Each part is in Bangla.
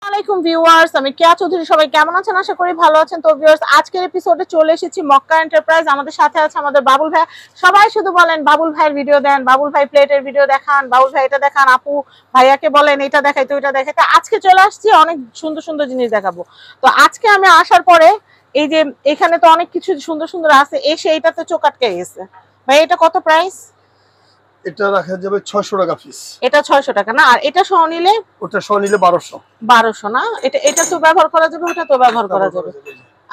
আসসালামাইকুম ভিউয়ার্স, আমি কেয়া চৌধুরী। সবাই কেমন আছেন? আশা করি ভালো আছেন। তো ভিউয়ার্স, আজকের এপিসোডে চলে এসেছি মক্কা এন্টারপ্রাইজ। আমাদের সাথে আছে আমাদের বাবুল ভাই। সবাই শুধু বলেন বাবুল ভাইয়ের ভিডিও দেন, বাবুল ভাই প্লেটের ভিডিও দেখান, বাবুল ভাই এটা দেখান, আপু ভাইয়াকে বলেন এটা দেখাইতে ওইটা দেখাইতে। আজকে চলে আসছি, অনেক সুন্দর সুন্দর জিনিস দেখাবো। তো আজকে আমি আসার পরে এই যে এখানে তো অনেক কিছু সুন্দর সুন্দর আছে, এসে এইটাতে চোখ আটকে গেছে। ভাই এটা কত প্রাইস? এটা রাখা যাবে 600 টাকা পিস। এটা 600 টাকা না? আর এটা সহ নিলে? ওটা সহ নিলে 1200। 1200 না? এটা তো ব্যবহার করা যাবে, ওটা তো ব্যবহার করা যাবে।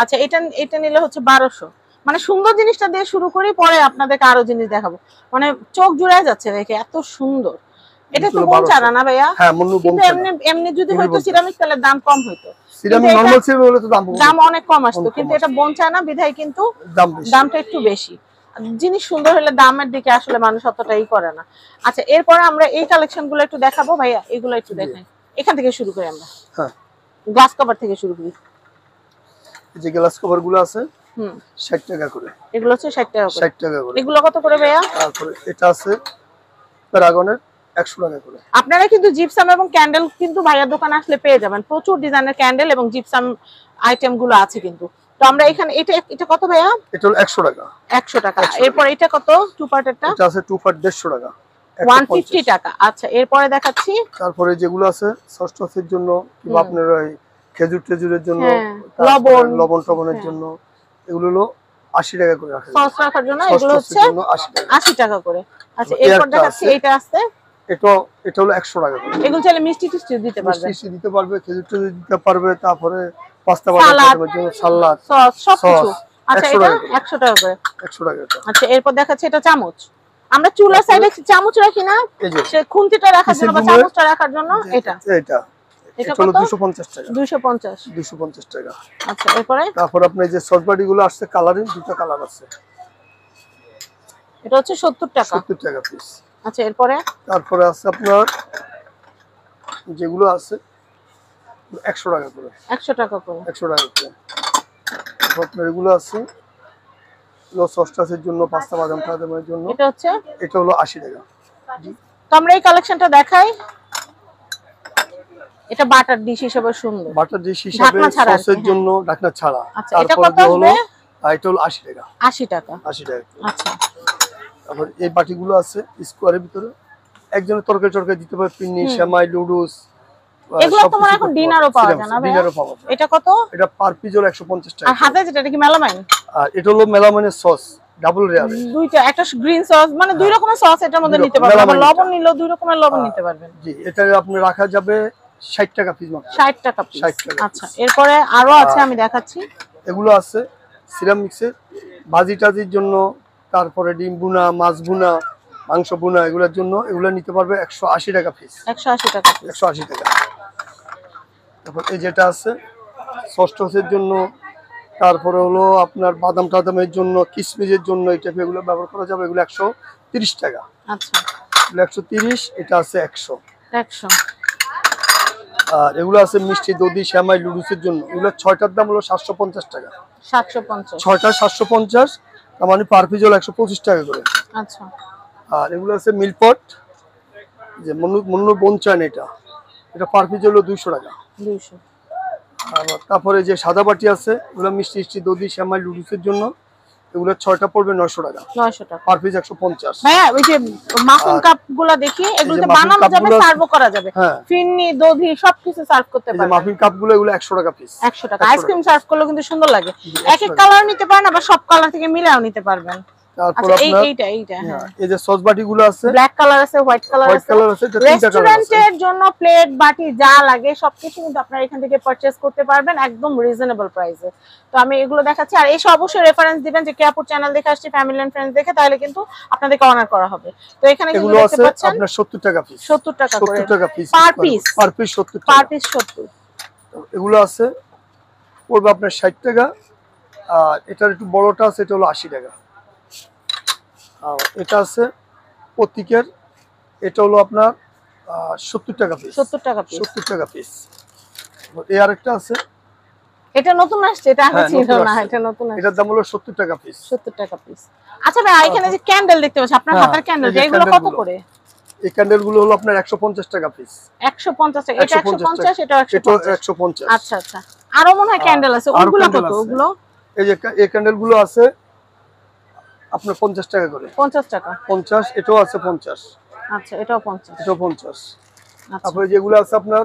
আচ্ছা, এটা নিলে হচ্ছে 1200। মানে সুন্দর জিনিসটা দিয়ে শুরু করি, পরে আপনাদেরকে আরো জিনিস দেখাবো। মানে চোখ জুড়ায় যাচ্ছে দেখে, এত সুন্দর। এটা তো বোন চারা না ভাইয়া? হ্যাঁ, মন্নু বোন চারা। এমনি এমনি যদি হয়তো সিরামিক, তাহলে দাম কম হইতো। সিরামিক নরমাল সিরামিক হলে তো দাম অনেক কম আসতো, কিন্তু এটা বোন চারা না বিধায় কিন্তু দামটা একটু বেশি। জিনিস সুন্দর হলে দামের দিকে আসলে মানুষ অতটাই করে না। আচ্ছা, এরপরে আমরা এই কালেকশন গুলো একটু দেখাবো ভাইয়া, এগুলো একটু দেখাই। এখান থেকে শুরু করি আমরা। হ্যাঁ, গ্লাস কভার থেকে শুরু করি। যে গ্লাস কভার গুলো আছে 60 টাকা করে। এগুলো হচ্ছে 60 টাকা করে। 60 টাকা করে। এগুলো কত করে ভাইয়া? তারপরে এটা আছে প্যারাগনের 100 টাকা করে। আপনারা কিন্তু জিপসাম এবং ক্যান্ডেল কিন্তু ভাইয়ার দোকানে আসলে পেয়ে যাবেন। প্রচুর ডিজাইনের ক্যান্ডেল এবং জিপসাম আইটেম গুলো আছে কিন্তু। তো আমরা এখানে এটা কত ভাইয়া? এটা হলো 100 টাকা। 100 টাকা। এরপর এটা কত? টু পার্টেরটা? এটা আছে টু পার্ট 150 টাকা। 150 টাকা। আচ্ছা, এরপরে দেখাচ্ছি। তারপরে যেগুলো আছে ষষ্ঠীর জন্য কিংবা আপনার ওই খেজুর টেজুরের জন্য, লবণ টবণের জন্য, এগুলো হলো 80 টাকা করে রাখা। সস রাখার জন্য এগুলো হচ্ছে 80 টাকা করে। আচ্ছা, এরপর দেখাচ্ছি এইটা আছে। এটা হলো 100 টাকা করে। এগুলো চাইলে মিষ্টি টিষ্টি দিতে পারবে। মিষ্টি দিতে পারবে, খেজুর টেজুর দিতে পারবে, তারপরে পাস্তা বানানোর জন্য সালাদ, সস সবকিছু। আচ্ছা, এটা 100 টাকা করে। 100 টাকা। আচ্ছা, এরপর দেখাচ্ছি এটা চামচ। আমরা চুলার সাইডে চামচ রাখি না, সে খুন্তিটা রাখার জন্য বা চামচটা রাখার জন্য এটা হলো 250 টাকা। 250 টাকা। আচ্ছা, এরপরে তারপর আপনার যে সসবাটি গুলো আসছে কালারিং, দুটো কালার আছে। এটা হচ্ছে 70 টাকা। 70 টাকা পিস। আচ্ছা, এরপরে তারপরে আছে আপনার যেগুলো আছে 100 টাকা করে। 100 টাকা করে। 100 টাকা করে। আপনার এগুলো আছে সসটাসের জন্য, পাস্তা বাদাম টাদামের জন্য। এটা হলো 80 টাকা। তো আমরা এই কালেকশনটা দেখাই। এটা বাটার ডিশ হিসেবে সুন্দর। বাটার ডিশ হিসেবে সসের জন্য ঢাকনা ছাড়া। আচ্ছা, এটা কত হলো? এটা হলো 80 টাকা। 80 টাকা। 80 টাকা। আচ্ছা, তারপর এই বাটিগুলো আছে স্কোয়ারের ভিতরে, একজনের তরকারি দিতে পারে, পিন্নি, সেমাই, লুডুস। এগুলো তোমার এখন ডিনারও পাওয়া যায় না ভাই? ডিনারও পাওয়া যায়। এটা কত? এটা পার পিস হলো 150 টাকা। আর হাতে যেটা, এটা কি মেলামাইন? আর এটা হলো মেলামাইনের সস, ডাবল লেয়ার। দুইটা, একটা গ্রিন সস, মানে দুই রকমের সস এটার মধ্যে নিতে পারবেন। আবার লবণ নিলেও দুই রকমের লবণ নিতে পারবেন। জি, এটা আপনি রাখা যাবে 60 টাকা পিস মাত্র। 60 টাকা পিস। আচ্ছা, এরপরে আরো আছে, আমি দেখাচ্ছি। এগুলো আছে সিরামিক্সের ভাজি টাজির জন্য, তারপরে ডিম বুনা, মাছ বুনা, মাংস বুনা, এগুলোর জন্য। এগুলো নিতে পারবে 180 টাকা পিস। 180 টাকা। 180 টাকা। তারপর এই যেটা আছে সসের জন্য, তারপরে হলো আপনার বাদাম টাদামের জন্য, কিশমিশের জন্য, এই টাইপের এগুলো ব্যবহার করা যাবে। এগুলো 130 টাকা। আচ্ছা, 130। এটা আছে 100। আর এগুলো আছে মিষ্টি, দধি, সেমাই, লুডুসের জন্য। এগুলো 6টার দাম হলো 750 টাকা। 750। 6টা 750, তার মানে পার পিস হলো 125 টাকা করে। আচ্ছা, আর এগুলো আছে মিলপট, যে মন্নু বনচান, এটা পার পিস হলো 200 টাকা। 200। আর তারপরে যে সাদা বাটি আছে, এগুলো মিষ্টি, দধি, সেমাই, লুডুসের জন্য। এগুলো 6টা পড়বে 900 টাকা। 900 টাকা। Per piece 150। ভাইয়া, ওই যে মাফিন কাপগুলো দেখি, এগুলোতে বানানো যাবে, সার্ভও করা যাবে। ফিন্নি, দধি সবকিছু সার্ভ করতে পারবে। এই মাফিন কাপগুলো এগুলো 100 টাকা পিস। 100 টাকা। আইসক্রিম সার্ভ করলে কিন্তু সুন্দর লাগে। এক এক কালার নিতে পারেন, আবার সব কালার থেকে মিলাও নিতে পারবেন। তারপর আপনার এইটা এই যে সস বাটিগুলো আছে, ব্ল্যাক কালার আছে, হোয়াইট কালার আছে। রেস্টুরেন্টের জন্য প্লেট, বাটি যা লাগে সবকিছু কিন্তু আপনারা এখান থেকে পারচেজ করতে পারবেন একদম রিজনেবল প্রাইসে। তো আমি এগুলো দেখাচ্ছি। আর এসে অবশ্যই রেফারেন্স দিবেন যে কেয়াপুর চ্যানেল দেখে আসছি, ফ্যামিলি এন্ড ফ্রেন্ডস দেখে, তাহলে কিন্তু আপনাদেরকে অনার করা হবে। তো এখানে কিন্তু দেখতে পাচ্ছেন আপনার 70 টাকা পিস। 70 টাকা করে। 70 টাকা পিস পার পিস। 70 টাকা। Per piece 70। এগুলো আছে পড়বে আপনার 60 টাকা। আর এটার একটু বড়টা আছে, এটা হলো 80 টাকা। আর এটা আছে প্রতীকের, এটা হলো আপনার 70 টাকা পিস। 70 টাকা পিস। 70 টাকা পিস। এই আরেকটা আছে, এটা নতুন আসছে, এটা আগে ছিল না, এটা নতুন আসছে। এটার দাম হলো 70 টাকা পিস। 70 টাকা পিস। আচ্ছা ভাই, এখানে যে ক্যান্ডেল দেখতে পাচ্ছি, আপনার হাতের ক্যান্ডেল, এগুলো কত করে? এই ক্যান্ডেল গুলো হলো আপনার 150 টাকা পিস। 150 টাকা, এটা 150, এটা 150। আচ্ছা আচ্ছা। আরো মনে হয় ক্যান্ডেল আছে, ওগুলো কত? ওগুলো এই যে এই ক্যান্ডেল গুলো আছে আপনার 50 টাকা করে। 50 টাকা। 50, এটাও আছে 50। আচ্ছা, এটাও 50। এটাও 50। আচ্ছা, তারপরে যেগুলো আছে আপনার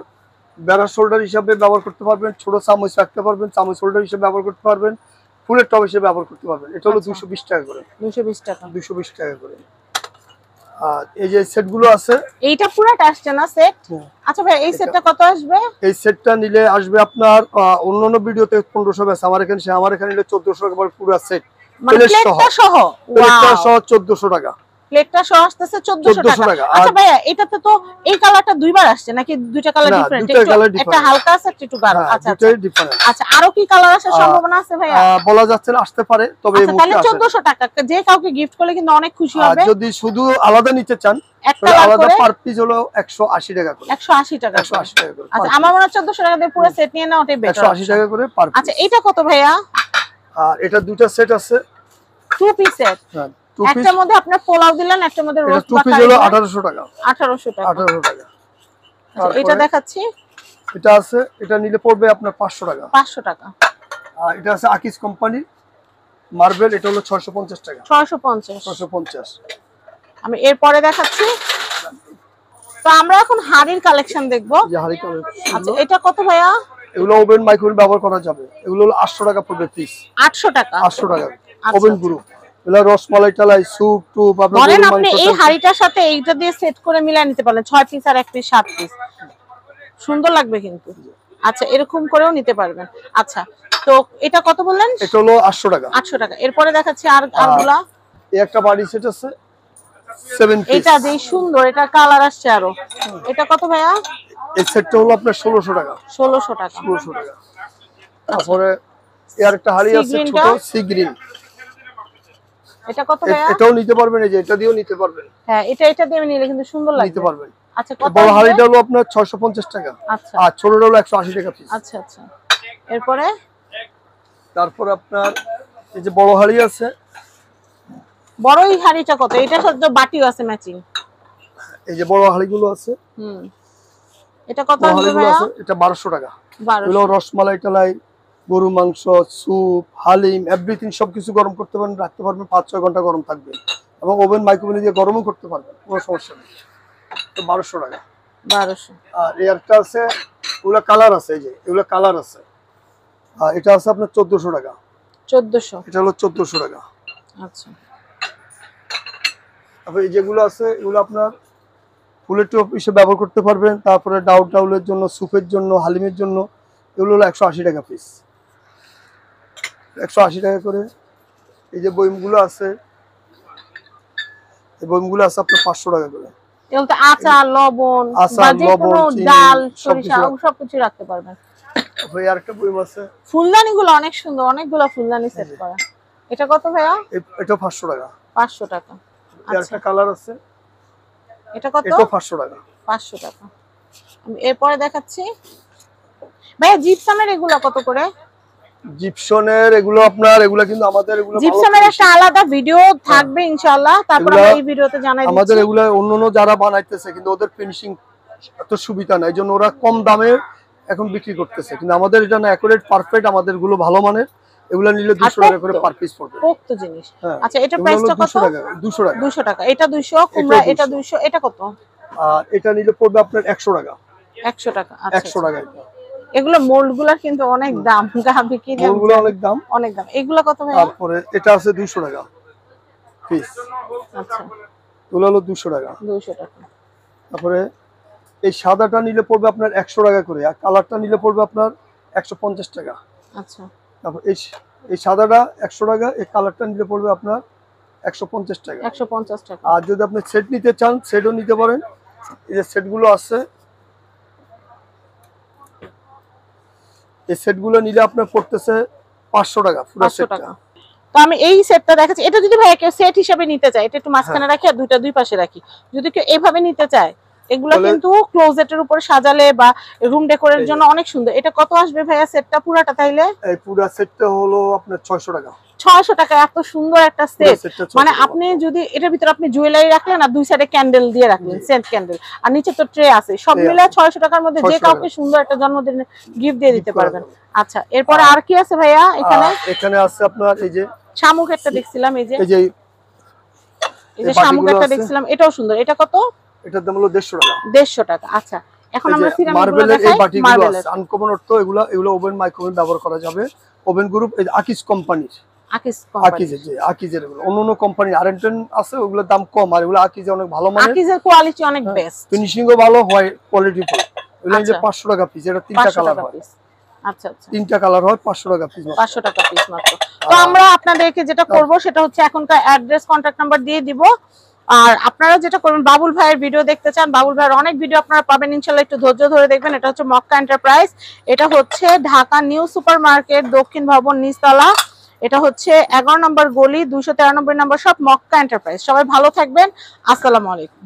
ব্যারার শোল্ডার হিসাবে ব্যবহার করতে পারবেন, ছোট চামচ রাখতে পারবেন, চামচ হোল্ডার হিসেবে ব্যবহার করতে পারবেন, ফুলের টব হিসেবে ব্যবহার করতে পারবেন। এটা হলো 220 টাকা করে। 220 টাকা। 220 টাকা করে। আর এই যে সেট গুলো আছে, এইটা পুরোটা আসছে না সেট? আচ্ছা ভাই, এই সেটটা কত আসবে? এই সেটটা নিলে আসবে আপনার অন্যান্য ভিডিওতে 1500 আছে, আমার এখানে নিলে 1400 টাকা পুরো সেট, মানে প্লেটটা সহ। প্লেটটা সহ 1400 টাকা। প্লেটটা সহ আসতেছে 1400 টাকা। আচ্ছা ভাইয়া, এটাতে তো এই কালারটা দুইবার আসছে নাকি দুইটা কালার ডিফারেন্ট? একটা হালকা আছে, একটু গাঢ়। আচ্ছা আচ্ছা, আচ্ছা আরো কি কালার আসার সম্ভাবনা আছে ভাইয়া? বলা যাচ্ছে না, আসতে পারে, তবে এই মুহূর্তে তাহলে 1400 টাকা যে কাউকে গিফট করলে কিন্তু অনেক খুশি হবে। যদি শুধু আলাদা নিতে চান, একটা আলাদা পার পিস হলো 180 টাকা করে। 180 টাকা। 180 টাকা করে। আচ্ছা, আমার মনে হয় 1400 টাকা দিয়ে পুরো সেট নিয়ে নাও, ওটাই বেটার। 180 টাকা করে পার পিস। আচ্ছা, এটা কত ভাইয়া? আর এটা দুটো সেট আছে, 2 পিস সেট। হ্যাঁ, একটার মধ্যে আপনার পোলাও দিলেন, একটার মধ্যে রোস্ট বা 2 পিস হলো 1800 টাকা। 1800 টাকা। 1800 টাকা। আচ্ছা, এটা দেখাচ্ছি। এটা আছে, এটা নিলে পড়বে আপনার 500 টাকা। 500 টাকা। আর এটা আছে আকিস কোম্পানি মার্বেল, এটা হলো 650 টাকা। 650। 650। আমি এরপরে দেখাচ্ছি। তো আমরা এখন হাড়ির কালেকশন দেখব। যে হাড়ি কালেকশন। আচ্ছা, এটা কত ভাইয়া? এগুলো ওভেন মাইক্রোওয়েভ ব্যবহার করা যাবে। এগুলো হলো 800 টাকা পড়বে পিস। 800 টাকা। 800 টাকা ওভেন গ্রুপ। এগুলো রসমালাই টালাই স্যুপ টুপ আপনাদের বলেন, আপনি এই হাড়িটার সাথে এইটা দিয়ে সেট করে মিলিয়ে নিতে পারলেন, 6 পিস আর 1 পিস 7 পিস, সুন্দর লাগবে কিন্তু। আচ্ছা, এরকম করেও নিতে পারবেন। আচ্ছা, তো এটা কত বললেন? এটা হলো 800 টাকা। 800 টাকা। এরপরে দেখাচ্ছি আরগুলা। এই একটা বাড়ি সেট আছে 7 পিস। এটা যেই সুন্দর, এটা কালার আসছে আরো। এটা কত ভাইয়া? এই সেটটা হলো আপনার 1600 টাকা। 1600 টাকা। 1600 টাকা। তারপরে এর একটা হাড়ি আছে ছোট সি গ্রিন। এটা কত ভাইয়া? এটাও নিতে পারবেন, এই যে এটা দিয়েও নিতে পারবেন। হ্যাঁ, এটা দিয়ে নিলে কিন্তু সুন্দর লাগবে। নিতে পারবেন। আচ্ছা, কত? বড় হাড়িটা হলো আপনার 650 টাকা। আচ্ছা। আর ছোটটা হলো 180 টাকা পিস। আচ্ছা আচ্ছা। এরপরে তারপর আপনার এই যে বড় হাড়ি আছে। বড় এই হাড়িটা কত? এটার সাথে বাটিও আছে ম্যাচিং। এই যে বড় হাড়িগুলো আছে। এটা কত আসবে ভাইয়া? এটা 1200 টাকা। 1200। এগুলো রসমালাই টালাই, গরু মাংস, স্যুপ, হালিম, এভরিথিং সবকিছু গরম করতে পারবেন, রাখতে পারবেন, 5-6 ঘন্টা গরম থাকবে, এবং ওভেন মাইক্রোওয়েভ দিয়ে গরমও করতে পারবেন, কোনো সমস্যা নেই। তো 1200 টাকা। 1200। আর এরটা আছে, এগুলো কালার আছে, এই যে এগুলো কালার আছে। আর এটা আছে আপনার 1400 টাকা। 1400। এটা হলো 1400 টাকা। আচ্ছা। তারপর এই যেগুলো আছে, এগুলো আপনার ফুলের টপ হিসেবে ব্যবহার করতে পারবেন। তারপরে ডাউলের জন্য, স্যুপের জন্য, হালিমের জন্য, এগুলো হলো 180 টাকা পিস। 180 টাকা করে। এই যে বইমগুলো আছে, এই বইমগুলো আছে আপনার 500 টাকা করে। এগুলো তো আচার, লবণ, বা যে কোনো ডাল, সরিষা সবকিছু রাখতে পারবেন। ভাই আরেকটা বইম আছে। ফুলদানিগুলো অনেক সুন্দর, অনেকগুলো ফুলদানি সেট করা। এটা কত ভাইয়া? এটা 500 টাকা। 500 টাকা। আরেকটা কালার আছে। এটা কত? এটা 500 টাকা। 500 টাকা। আমি এরপরে দেখাচ্ছি। ভাইয়া, জিপসামের এগুলো কত করে? জিপসনের এগুলো আপনার, এগুলো কিন্তু আমাদের, এগুলো জিপসামের একটা আলাদা ভিডিও থাকবে ইনশাআল্লাহ, তারপর আমরা এই ভিডিওতে জানাই দিচ্ছি। আমাদের এগুলো অন্যান্য যারা বানাইতেছে কিন্তু ওদের ফিনিশিং এত সুবিধা নাই, জন্য ওরা কম দামে এখন বিক্রি করতেছে, কিন্তু আমাদের এটা না, অ্যাকুরেট পারফেক্ট, আমাদের গুলো ভালো মানের। এগুলো নিলে 200 টাকা করে পার পিস পড়বে। পোক্ত জিনিস। আচ্ছা, এটা প্রাইসটা কত? 200 টাকা। 200 টাকা। 200 টাকা। এটা 200, কুমড়া এটা 200, এটা কত? আর এটা নিলে পড়বে আপনার 100 টাকা। 100 টাকা। আচ্ছা, 100 টাকা। এগুলো মোল্ডগুলো কিন্তু অনেক দাম, গাবি কি দাম? মোল্ডগুলো অনেক দাম, অনেক দাম। এগুলো কত ভাই? তারপরে এটা আছে 200 টাকা পিস। আচ্ছা, এগুলো হলো 200 টাকা। 200 টাকা। তারপরে এই সাদাটা নিলে পড়বে আপনার 100 টাকা করে, আর কালারটা নিলে পড়বে আপনার 150 টাকা। আচ্ছা। তারপর এই সাদাটা 100 টাকা, এই কালারটা নিলে পড়বে আপনার 150 টাকা। 150 টাকা। আর যদি আপনি সেট নিতে চান, সেটও নিতে পারেন। এই যে সেটগুলো আছে, এই সেটগুলো নিলে আপনার পড়তেছে 500 টাকা পুরো সেটটা। তো আমি এই সেটটা দেখাচ্ছি। এটা যদি ভাই কেউ সেট হিসেবে নিতে চায়, এটা একটু মাঝখানে রাখি আর দুইটা দুই পাশে রাখি, যদি কেউ এইভাবে নিতে চায়, এগুলো কিন্তু ক্লোজেটের উপর সাজালে বা রুম ডেকোরের জন্য অনেক সুন্দর। এটা কত আসবে ভাইয়া সেটটা পুরাটা তাইলে? এই পুরো সেটটা হলো আপনার 600 টাকা। 600 টাকা এত সুন্দর একটা সেট, সেটটা মানে 600 টাকা। আপনি যদি এটার ভিতরে আপনি জুয়েলারি রাখলেন আর দুই সাইডে ক্যান্ডেল দিয়ে রাখলেন, সেন্ট ক্যান্ডেল, আর নিচে তো ট্রে আছে, সব Tray মিলে আছে। 600 টাকার মধ্যে যে 600 কাউকে টাকা। সুন্দর একটা জন্মদিনে গিফট দিয়ে দিতে করা পারবেন। যাবে। আচ্ছা, এরপরে আর কি আছে ভাইয়া এখানে? এখানে আছে আপনার এই যে শামুক একটা দেখছিলাম, এই যে এই যে এই যে এই শামুক বাটিগুলো একটা আছে। দেখছিলাম, এটাও সুন্দর। এটা কত? এটার দাম হলো 150 টাকা। 150 টাকা। আচ্ছা, এখন এই যে আমরা সিরামিক গুলো মার্বেলের এই দেখাই। বাটিগুলো মার্বেলের আছে আনকমন অর্থ, এগুলো ওভেন মাইক্রোওয়েভ ব্যবহার করা যাবে। ওভেন গ্রুপ এই আকিজ কোম্পানির, আকিজ কোম্পানি। আকিজের যে আকিজের এগুলো অন্য কোম্পানি আরএনটেন আছে, ওগুলোর দাম কম, আর এগুলো আকিজে অনেক ভালো মানের, আকিজের কোয়ালিটি অনেক বেস্ট, ফিনিশিংও ভালো হয়, কোয়ালিটি ফুল। এগুলো এই যে আচ্ছা। 500 টাকা পিস, এটা তিনটা 500 কালার টাকা হয়, পিস। আচ্ছা আচ্ছা, তিনটা কালার হয় 500 টাকা পিস। 500 টাকা পিস মাত্র। তো আমরা আপনাদেরকে যেটা করব সেটা হচ্ছে এখনকার অ্যাড্রেস, কন্টাক্ট নাম্বার দিয়ে দিব। আর আপনারা যেটা করবেন, বাবুল ভাইয়ের ভিডিও দেখতে চান, বাবুল ভাইয়ের অনেক ভিডিও আপনারা পাবেন ইনশাআল্লাহ, একটু ধৈর্য ধরে দেখবেন। এটা হচ্ছে মক্কা এন্টারপ্রাইজ, এটা হচ্ছে ঢাকা নিউ সুপার মার্কেট, দক্ষিণ ভবন, নিচতলা। এটা হচ্ছে 11 নম্বর গলি, 293 নম্বর শপ, মক্কা এন্টারপ্রাইজ। সবাই ভালো থাকবেন, আসসালামু আলাইকুম।